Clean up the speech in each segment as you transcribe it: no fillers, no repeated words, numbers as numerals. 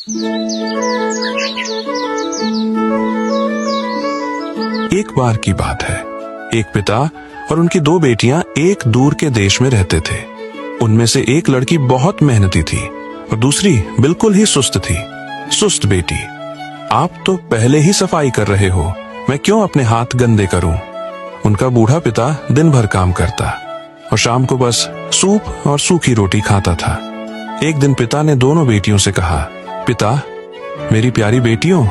एक बार की बात है, एक पिता और उनकी दो बेटियां एक दूर के देश में रहते थे। उनमें से एक लड़की बहुत मेहनती थी और दूसरी बिल्कुल ही सुस्त थी। सुस्त बेटी, आप तो पहले ही सफाई कर रहे हो, मैं क्यों अपने हाथ गंदे करूं? उनका बूढ़ा पिता दिन भर काम करता और शाम को बस सूप और सूखी रोटी खाता था। एक दिन पिता ने दोनों बेटियों से कहा, पिता, मेरी प्यारी बेटियों,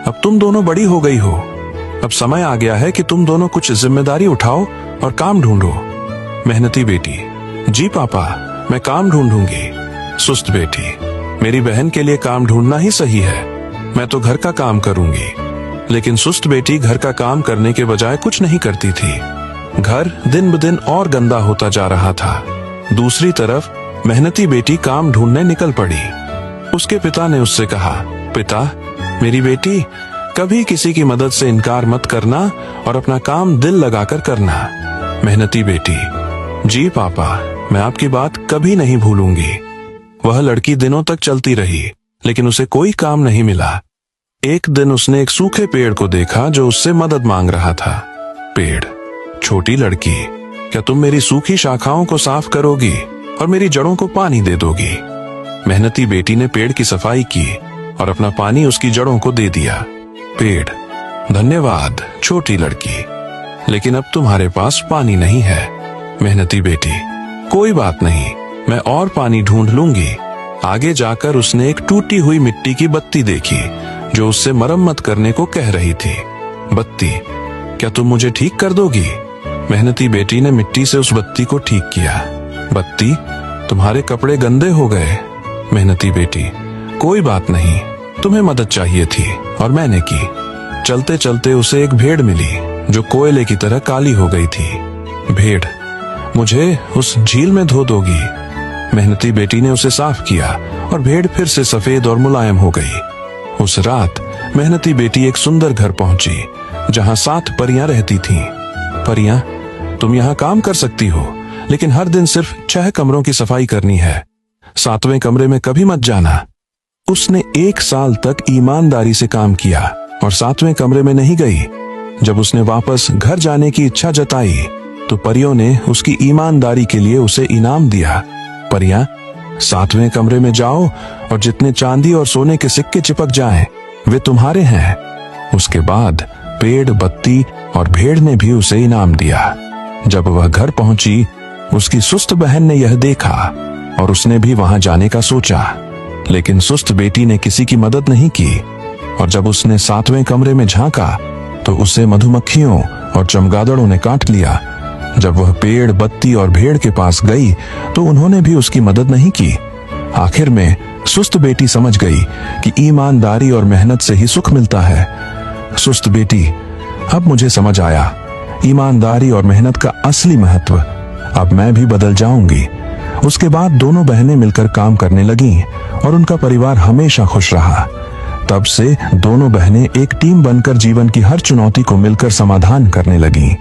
अब तुम दोनों बड़ी हो गई हो। अब समय आ गया है कि तुम दोनों कुछ जिम्मेदारी उठाओ और काम ढूंढो। मेहनती बेटी, जी पापा, मैं काम ढूंढूंगी। सुस्त बेटी, मेरी बहन के लिए काम ढूंढना ही सही है, मैं तो घर का काम करूंगी। लेकिन सुस्त बेटी घर का काम करने के बजाय कुछ नहीं करती थी। घर दिन ब दिन और गंदा होता जा रहा था। दूसरी तरफ मेहनती बेटी काम ढूंढने निकल पड़ी। उसके पिता ने उससे कहा, पिता, मेरी बेटी, कभी किसी की मदद से इनकार मत करना और अपना काम दिल लगाकर करना। मेहनती बेटी, जी पापा, मैं आपकी बात कभी नहीं भूलूंगी। वह लड़की दिनों तक चलती रही, लेकिन उसे कोई काम नहीं मिला। एक दिन उसने एक सूखे पेड़ को देखा जो उससे मदद मांग रहा था। पेड़, छोटी लड़की, क्या तुम मेरी सूखी शाखाओं को साफ करोगी और मेरी जड़ों को पानी दे दोगी? मेहनती बेटी ने पेड़ की सफाई की और अपना पानी उसकी जड़ों को दे दिया। पेड़, धन्यवाद छोटी लड़की, लेकिन अब तुम्हारे पास पानी नहीं है। मेहनती बेटी, कोई बात नहीं, मैं और पानी ढूंढ लूंगी। आगे जाकर उसने एक टूटी हुई मिट्टी की बत्ती देखी जो उससे मरम्मत करने को कह रही थी। बत्ती, क्या तुम मुझे ठीक कर दोगी? मेहनती बेटी ने मिट्टी से उस बत्ती को ठीक किया। बत्ती, तुम्हारे कपड़े गंदे हो गए। मेहनती बेटी, कोई बात नहीं, तुम्हें मदद चाहिए थी और मैंने की। चलते चलते उसे एक भेड़ मिली जो कोयले की तरह काली हो गई थी। भेड़, मुझे उस झील में धो दोगी? मेहनती बेटी ने उसे साफ किया और भेड़ फिर से सफेद और मुलायम हो गई। उस रात मेहनती बेटी एक सुंदर घर पहुंची जहां 7 परियां रहती थीं। परियां, तुम यहाँ काम कर सकती हो, लेकिन हर दिन सिर्फ 6 कमरों की सफाई करनी है। 7वें कमरे में कभी मत जाना। उसने 1 साल तक ईमानदारी से काम किया और 7वें कमरे में नहीं गई। जब उसने वापस घर जाने की इच्छा जताई तो परियों ने उसकी ईमानदारी के लिए उसे इनाम दिया। परियां, 7वें कमरे में जाओ और जितने चांदी और सोने के सिक्के चिपक जाएं, वे तुम्हारे हैं। उसके बाद पेड़, बत्ती और भेड़ ने भी उसे इनाम दिया। जब वह घर पहुंची, उसकी सुस्त बहन ने यह देखा और उसने भी वहां जाने का सोचा, लेकिन सुस्त बेटी ने किसी की मदद नहीं की। और जब उसने 7वें कमरे में झांका तो उसे मधुमक्खियों और चमगादड़ों ने काट लिया। जब वह पेड़, बत्ती और भेड़ के पास गई तो उन्होंने भी उसकी मदद नहीं की। आखिर में सुस्त बेटी समझ गई कि ईमानदारी और मेहनत से ही सुख मिलता है। सुस्त बेटी, अब मुझे समझ आया ईमानदारी और मेहनत का असली महत्व। अब मैं भी बदल जाऊंगी। उसके बाद दोनों बहनें मिलकर काम करने लगीं और उनका परिवार हमेशा खुश रहा। तब से दोनों बहनें एक टीम बनकर जीवन की हर चुनौती को मिलकर समाधान करने लगीं।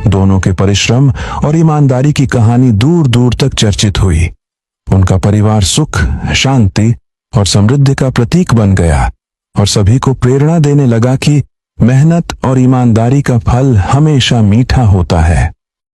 दोनों के परिश्रम और ईमानदारी की कहानी दूर दूर तक चर्चित हुई। उनका परिवार सुख, शांति और समृद्धि का प्रतीक बन गया और सभी को प्रेरणा देने लगा कि मेहनत और ईमानदारी का फल हमेशा मीठा होता है।